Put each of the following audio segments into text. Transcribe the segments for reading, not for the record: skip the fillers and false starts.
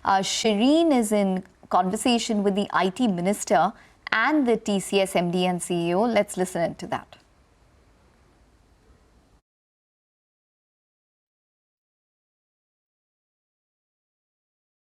Shireen is in conversation with the IT Minister and the TCS MD and CEO. Let's listen into that.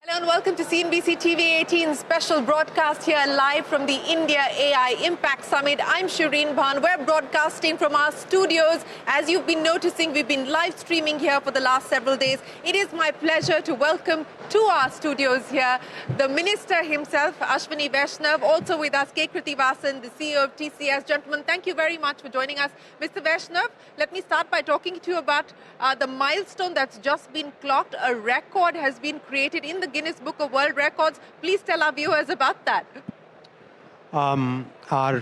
Hello and welcome to CNBC-TV18 special broadcast here live from the India AI Impact Summit. I'm Shireen Bhan. We're broadcasting from our studios. As you've been noticing, we've been live streaming here for the last several days. It is my pleasure to welcome to our studios here the Minister himself, Ashwini Vaishnaw, also with us, Krithivasan, the CEO of TCS. Gentlemen, thank you very much for joining us. Mr. Vaishnaw, let me start by talking to you about the milestone that's just been clocked. A record has been created in the Guinness Book of World Records. Please tell our viewers about that. Our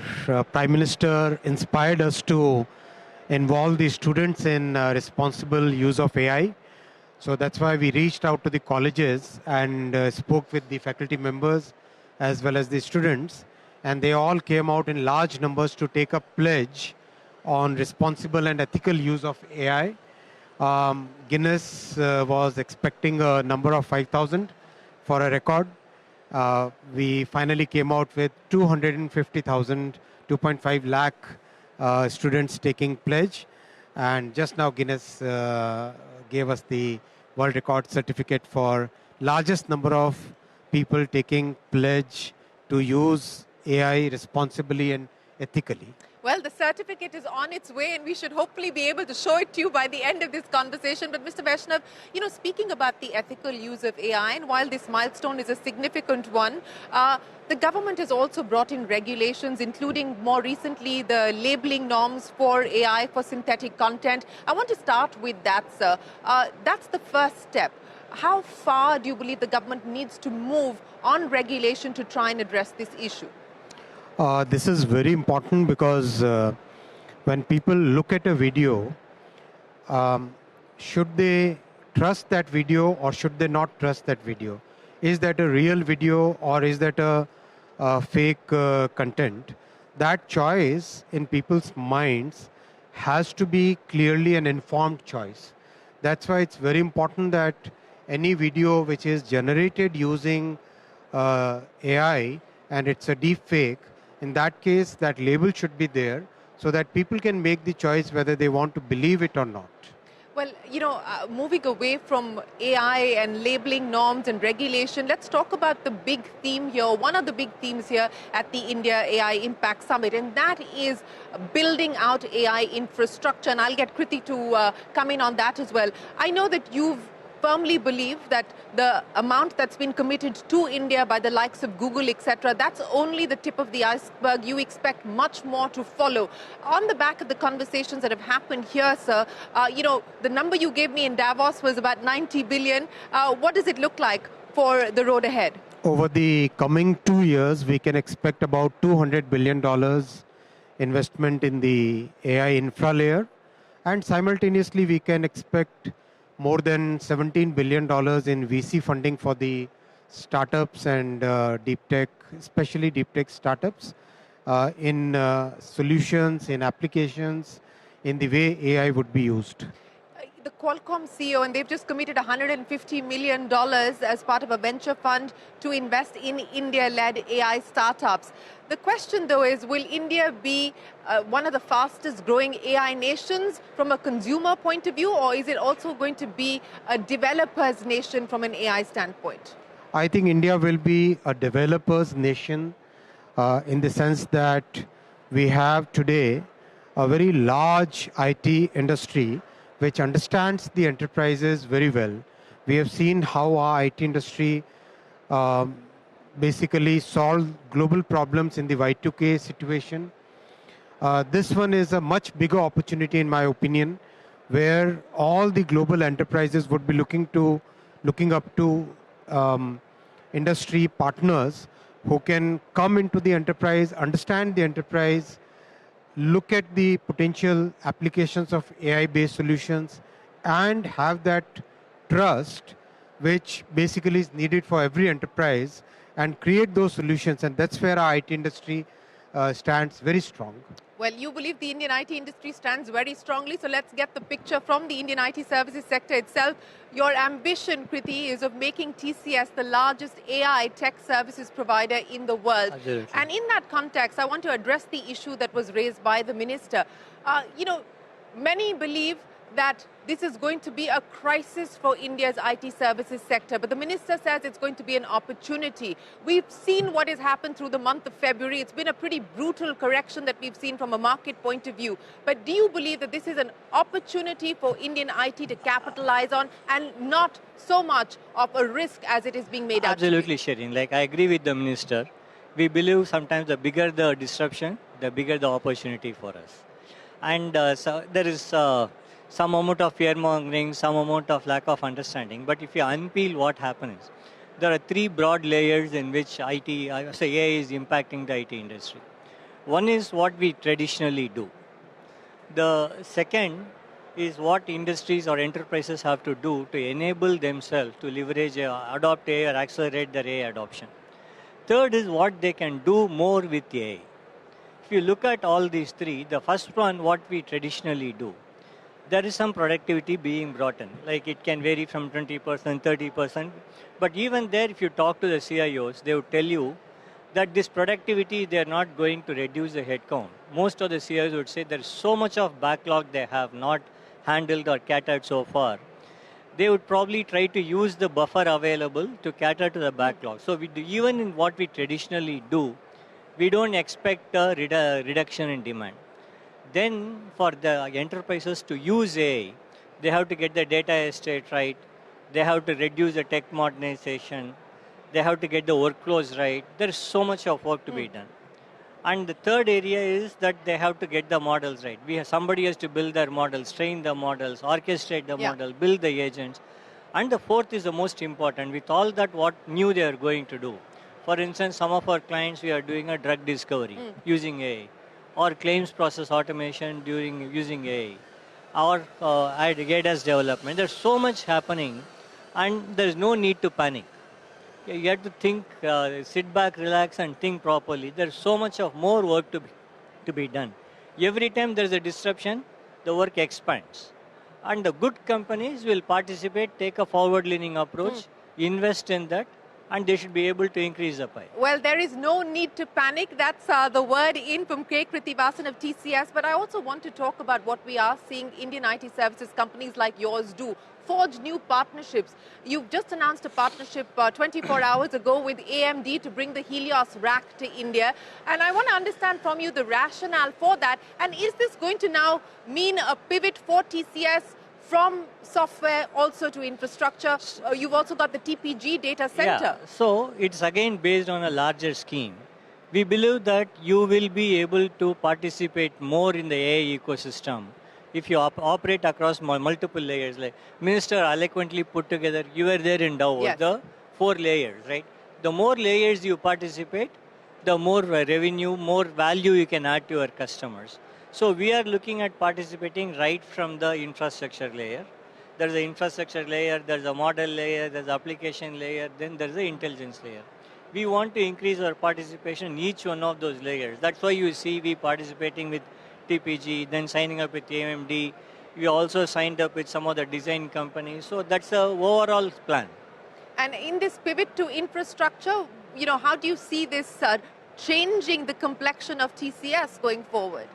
Prime Minister inspired us to involve the students in responsible use of AI. So that's why we reached out to the colleges and spoke with the faculty members as well as the students. And they all came out in large numbers to take a pledge on responsible and ethical use of AI. Guinness was expecting a number of 5,000 for a record. We finally came out with 250,000, 2.5 lakh students taking pledge. And just now Guinness gave us the world record certificate for largest number of people taking pledge to use AI responsibly and ethically. Well, the certificate is on its way and we should hopefully be able to show it to you by the end of this conversation. But Mr. Vaishnaw, speaking about the ethical use of AI, and while this milestone is a significant one, the government has also brought in regulations, including more recently the labeling norms for AI for synthetic content. I want to start with that, sir. That's the first step. How far do you believe the government needs to move on regulation to try and address this issue? This is very important because when people look at a video, should they trust that video or should they not trust that video? Is that a real video or is that a fake content? That choice in people's minds has to be clearly an informed choice. That's why it's very important that any video which is generated using AI and it's a deep fake, in that case, that label should be there so that people can make the choice whether they want to believe it or not. Well, moving away from AI and labeling norms and regulation, let's talk about the big theme here, one of the big themes here at the India AI Impact Summit, and that is building out AI infrastructure. And I'll get Krithi to come in on that as well. I know that you've firmly believe that the amount that's been committed to India by the likes of Google, etc., that's only the tip of the iceberg. You expect much more to follow. On the back of the conversations that have happened here, sir, the number you gave me in Davos was about 90 billion. What does it look like for the road ahead? Over the coming 2 years, we can expect about $200 billion investment in the AI infra layer. And simultaneously, we can expect more than $17 billion in VC funding for the startups and deep tech, especially deep tech startups, in solutions, in applications, in the way AI would be used. The Qualcomm CEO, and they've just committed $150 million as part of a venture fund to invest in India-led AI startups. The question, though, is will India be one of the fastest growing AI nations from a consumer point of view, or is it also going to be a developer's nation from an AI standpoint? I think India will be a developer's nation in the sense that we have today a very large IT industry which understands the enterprises very well. We have seen how our IT industry basically solved global problems in the Y2K situation. This one is a much bigger opportunity, in my opinion, where all the global enterprises would be looking up to industry partners who can come into the enterprise, understand the enterprise, look at the potential applications of AI-based solutions, and have that trust which basically is needed for every enterprise and create those solutions. And that's where our IT industry stands very strong. Well, you believe the Indian IT industry stands very strongly, so let's get the picture from the Indian IT services sector itself. Your ambition, Krithi, is of making TCS the largest AI tech services provider in the world. Absolutely. And in that context, I want to address the issue that was raised by the minister. Many believe that this is going to be a crisis for India's IT services sector, but the minister says it's going to be an opportunity. We've seen what has happened through the month of February. It's been a pretty brutal correction that we've seen from a market point of view. But do you believe that this is an opportunity for Indian IT to capitalize on and not so much of a risk as it is being made out to be? Absolutely, Shireen. Like, I agree with the minister. We believe sometimes the bigger the disruption, the bigger the opportunity for us. And so there is some amount of fear-mongering, some amount of lack of understanding. But if you unpeel what happens, there are three broad layers in which AI is impacting the IT industry. One is what we traditionally do. The second is what industries or enterprises have to do to enable themselves to leverage, adopt AI or accelerate their AI adoption. Third is what they can do more with AI. If you look at all these three, the first one, what we traditionally do, there is some productivity being brought in. Like, it can vary from 20%, 30%. But even there, if you talk to the CIOs, they would tell you that this productivity, they are not going to reduce the headcount. Most of the CIOs would say there is so much of backlog they have not handled or catered so far. They would probably try to use the buffer available to cater to the backlog. So even in what we traditionally do, we don't expect a reduction in demand. Then for the enterprises to use AI, they have to get the data estate right, they have to reduce the tech modernization, they have to get the workflows right. There is so much of work to be done. And the third area is that they have to get the models right. Somebody has to build their models, train the models, orchestrate the model, build the agents. And the fourth is the most important. With all that, what new they are going to do. For instance, some of our clients, we are doing a drug discovery using AI, or claims process automation using AI, or ADAS development. There's so much happening, and there's no need to panic. You have to think, sit back, relax, and think properly. There's so much of more work to be done. Every time there's a disruption, the work expands. And the good companies will participate, take a forward-leaning approach, invest in that, and they should be able to increase the pie. Well, there is no need to panic. That's the word in from Krithivasan of TCS. But I also want to talk about what we are seeing Indian IT services companies like yours do. Forge new partnerships. You've just announced a partnership 24 hours ago with AMD to bring the Helios rack to India. And I want to understand from you the rationale for that. And is this going to now mean a pivot for TCS from software also to infrastructure? You've also got the TPG data center. Yeah, so it's again based on a larger scheme. We believe that you will be able to participate more in the AI ecosystem if you operate across multiple layers. Like Minister eloquently put together, you were there in Davos, the 4 layers, right? The more layers you participate, the more revenue, more value you can add to your customers. So we are looking at participating right from the infrastructure layer. There's the infrastructure layer, there's a model layer, there's the application layer, then there's the intelligence layer. We want to increase our participation in each one of those layers. That's why you see we participating with TPG, then signing up with AMD. We also signed up with some of the design companies. So that's the overall plan. And in this pivot to infrastructure, how do you see this changing the complexion of TCS going forward?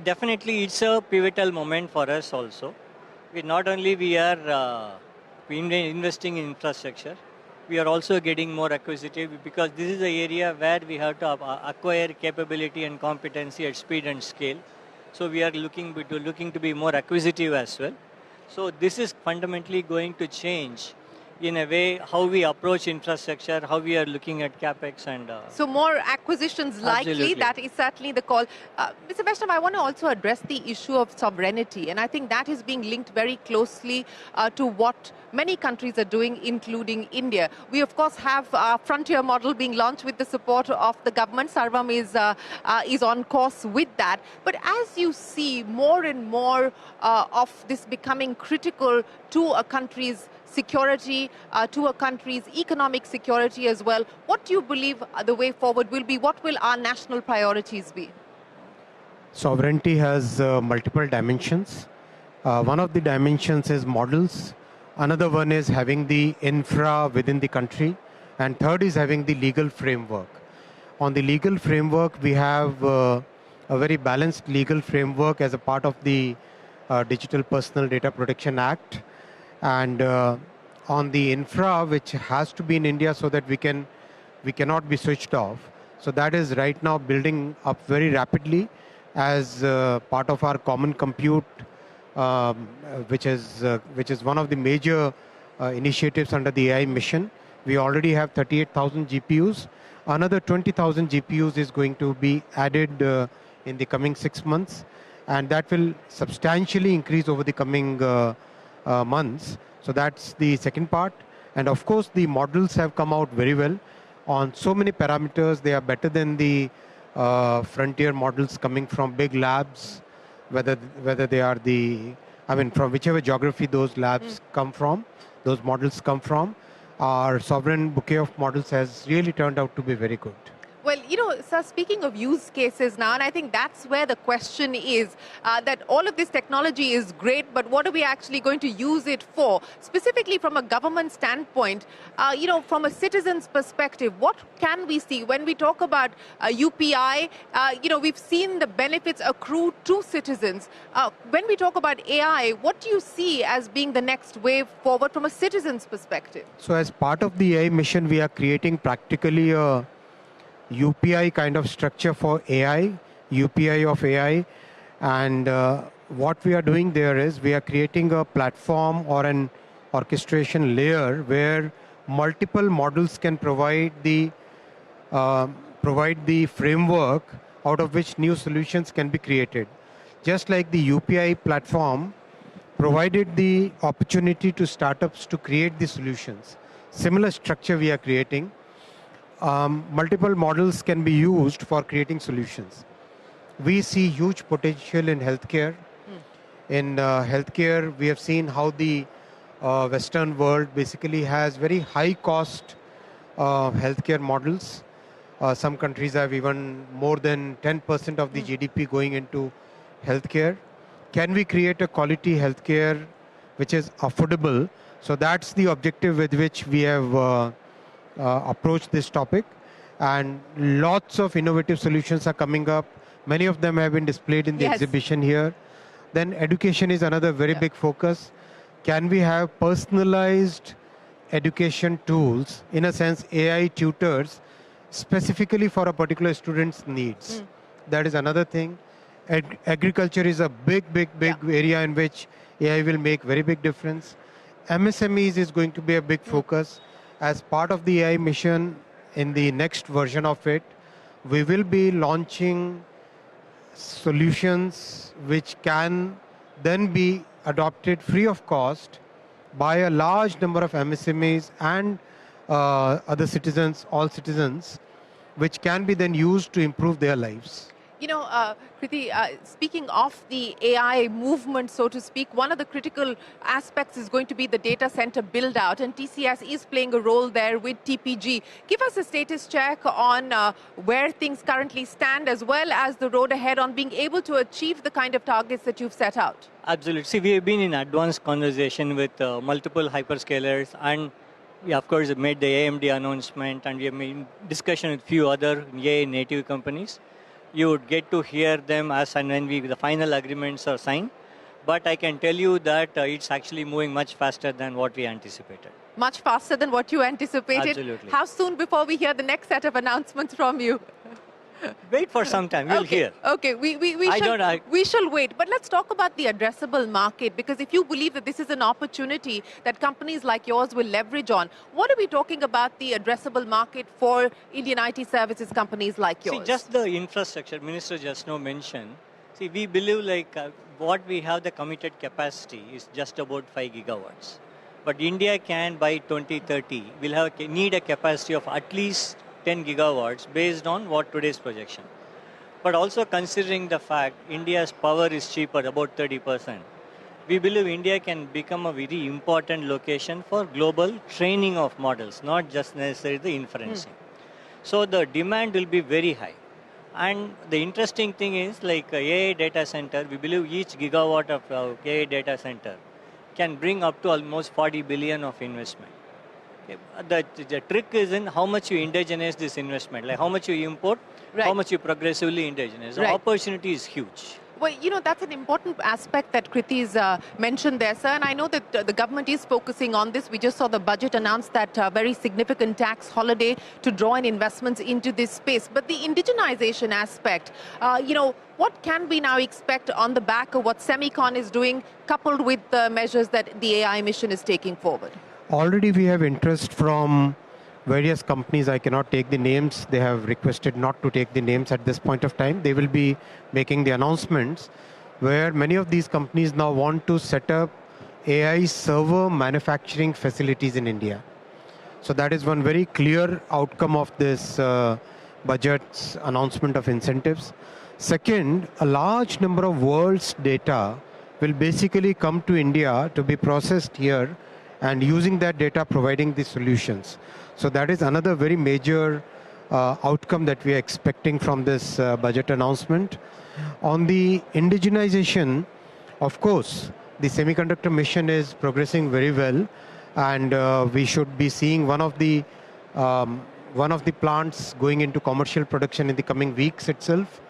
Definitely it's a pivotal moment for us also. Not only we are investing in infrastructure, we are also getting more acquisitive because this is the area where we have to acquire capability and competency at speed and scale. So we are looking to be more acquisitive as well. So this is fundamentally going to change in a way how we approach infrastructure, how we are looking at capex and... So more acquisitions likely, absolutely. That is certainly the call. Mr. Vaishnaw, I want to also address the issue of sovereignty, and I think that is being linked very closely to what many countries are doing, including India. We, of course, have our frontier model being launched with the support of the government. Sarvam is on course with that. But as you see more and more of this becoming critical to a country's security to a country's economic security as well. What do you believe the way forward will be? What will our national priorities be? Sovereignty has multiple dimensions. One of the dimensions is models. Another one is having the infra within the country. And third is having the legal framework. On the legal framework, we have a very balanced legal framework as a part of the Digital Personal Data Protection Act. And on the infra, which has to be in India so that we cannot be switched off. So that is right now building up very rapidly as part of our common compute, which is one of the major initiatives under the AI mission. We already have 38,000 GPUs. Another 20,000 GPUs is going to be added in the coming 6 months, and that will substantially increase over the coming months. So that's the second part. And of course, the models have come out very well on so many parameters. They are better than the frontier models coming from big labs, whether they are from whichever geography those labs come from, those models come from. Our sovereign bouquet of models has really turned out to be very good. Well, sir, speaking of use cases now, and I think that's where the question is, that all of this technology is great, but what are we actually going to use it for? Specifically from a government standpoint, from a citizen's perspective, what can we see? When we talk about UPI, we've seen the benefits accrue to citizens. When we talk about AI, what do you see as being the next wave forward from a citizen's perspective? So as part of the AI mission, we are creating practically a UPI kind of structure for AI, UPI of AI. And what we are doing there is we are creating a platform or an orchestration layer where multiple models can provide the framework out of which new solutions can be created. Just like the UPI platform provided the opportunity to startups to create the solutions. Similar structure we are creating. Multiple models can be used for creating solutions. We see huge potential in healthcare. In healthcare, we have seen how the Western world basically has very high cost healthcare models. Some countries have even more than 10% of the GDP going into healthcare. Can we create a quality healthcare which is affordable? So that's the objective with which we have approach this topic, and lots of innovative solutions are coming up. Many of them have been displayed in the exhibition here. Then education is another very big focus. Can we have personalized education tools, in a sense AI tutors, specifically for a particular student's needs? That is another thing. Agriculture is a big area in which AI will make very big difference. MSMEs is going to be a big focus. As part of the AI mission, in the next version of it, we will be launching solutions which can then be adopted free of cost by a large number of MSMEs and other citizens, all citizens, which can be then used to improve their lives. Krithi, speaking of the AI movement, so to speak, one of the critical aspects is going to be the data center build out, and TCS is playing a role there with TPG. Give us a status check on where things currently stand, as well as the road ahead on being able to achieve the kind of targets that you've set out. Absolutely. See, we have been in advanced conversation with multiple hyperscalers, and we, of course, made the AMD announcement, and we have made discussion with few other AI native companies. You would get to hear them as and when the final agreements are signed. But I can tell you that it's actually moving much faster than what we anticipated. Much faster than what you anticipated? Absolutely. How soon before we hear the next set of announcements from you? Wait for some time, we'll hear. Okay, we shall wait. But let's talk about the addressable market, because if you believe that this is an opportunity that companies like yours will leverage on, what are we talking about the addressable market for Indian IT services companies like yours? See, just the infrastructure, Minister just now mentioned. See, we believe what we have the committed capacity is just about 5 gigawatts. But India can, by 2030, will need a capacity of at least 10 gigawatts based on what today's projection. But also considering the fact India's power is cheaper, about 30%. we believe India can become a very important location for global training of models, not just necessarily the inferencing. So the demand will be very high. And the interesting thing is, like AI data center, we believe each gigawatt of AI data center can bring up to almost 40 billion of investment. Okay. The trick is in how much you indigenize this investment, like how much you import, how much you progressively indigenize. The opportunity is huge. Well, that's an important aspect that Krithi's mentioned there, sir. And I know that the government is focusing on this. We just saw the budget announce that very significant tax holiday to draw in investments into this space. But the indigenization aspect, what can we now expect on the back of what Semicon is doing, coupled with the measures that the AI mission is taking forward? Already we have interest from various companies. I cannot take the names. They have requested not to take the names at this point of time. They will be making the announcements where many of these companies now want to set up AI server manufacturing facilities in India. So that is one very clear outcome of this budget's announcement of incentives. Second, a large number of world's data will basically come to India to be processed here, and using that data providing the solutions. So that is another very major outcome that we are expecting from this budget announcement. On the indigenization, of course, the semiconductor mission is progressing very well, and we should be seeing one of the plants going into commercial production in the coming weeks itself,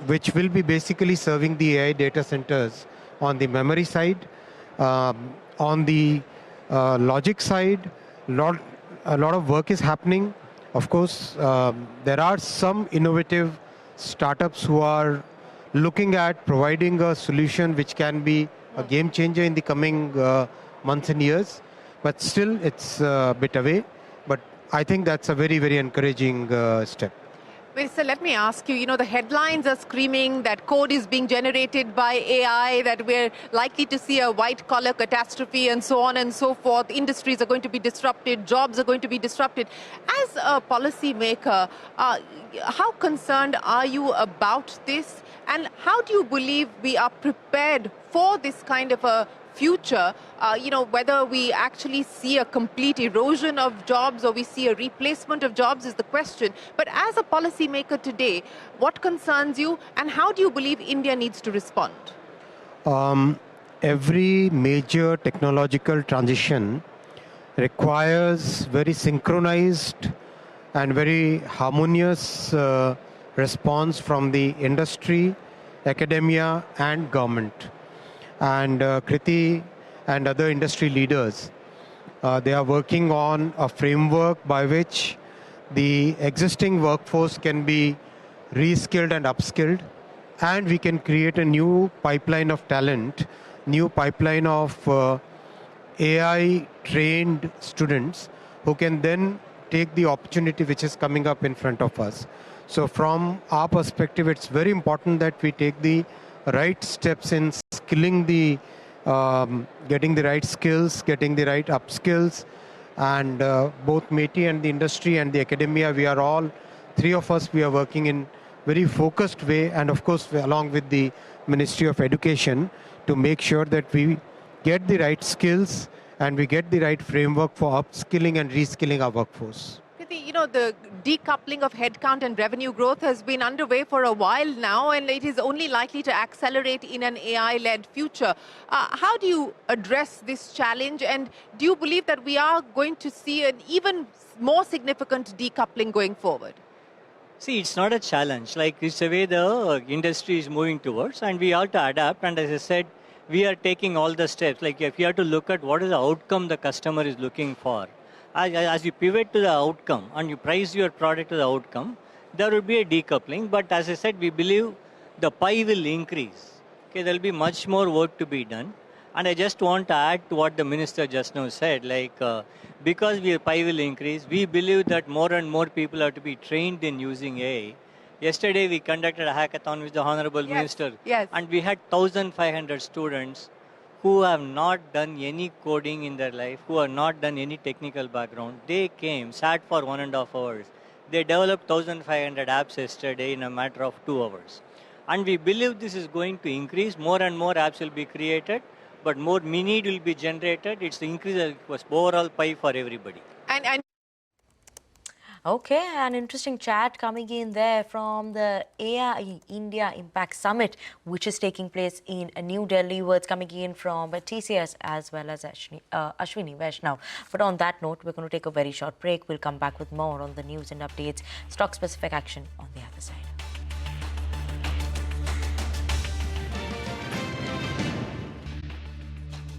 which will be basically serving the AI data centers on the memory side. On the logic side, a lot of work is happening. Of course, there are some innovative startups who are looking at providing a solution which can be a game changer in the coming months and years. But still, it's a bit away. But I think that's a very, very encouraging step. Well, sir, let me ask you, the headlines are screaming that code is being generated by AI, that we're likely to see a white-collar catastrophe and so on and so forth. Industries are going to be disrupted, jobs are going to be disrupted. As a policymaker, how concerned are you about this? And how do you believe we are prepared for this kind of a future, whether we actually see a complete erosion of jobs or we see a replacement of jobs is the question. But as a policymaker today, what concerns you and how do you believe India needs to respond? Every major technological transition requires very synchronized and very harmonious response from the industry, academia, and government. And Krithi and other industry leaders, they are working on a framework by which the existing workforce can be reskilled and upskilled, and we can create a new pipeline of talent, new pipeline of AI-trained students who can then take the opportunity which is coming up in front of us. So from our perspective, it's very important that we take the right steps in skilling getting the right skills, getting the right upskills, and both METI and the industry and the academia, we are all, three of us, we are working in very focused way, and of course along with the Ministry of Education, to make sure that we get the right skills and we get the right framework for upskilling and reskilling our workforce. The decoupling of headcount and revenue growth has been underway for a while now, and it is only likely to accelerate in an AI-led future. How do you address this challenge, and do you believe that we are going to see an even more significant decoupling going forward? See, it's not a challenge. Like, it's the way the industry is moving towards, and we have to adapt. And as I said, we are taking all the steps. Like, if you have to look at what is the outcome the customer is looking for, as you pivot to the outcome and you price your product to the outcome, there will be a decoupling. But as I said, we believe the pie will increase. Okay, there will be much more work to be done. And I just want to add to what the minister just now said, because the pie will increase, we believe that more and more people have to be trained in using AI. Yesterday, we conducted a hackathon with the Honorable Minister, and we had 1,500 students who have not done any coding in their life, who have not done any technical background. They came, sat for 1.5 hours. They developed 1,500 apps yesterday in a matter of 2 hours. And we believe this is going to increase. More and more apps will be created, but more need will be generated. It's the increase of overall pie for everybody. And Okay, an interesting chat coming in there from the AI India Impact Summit, which is taking place in New Delhi. Words coming in from TCS as well as Ashwini Vaishnaw. But on that note, we're going to take a very short break. We'll come back with more on the news and updates, stock-specific action on the other side.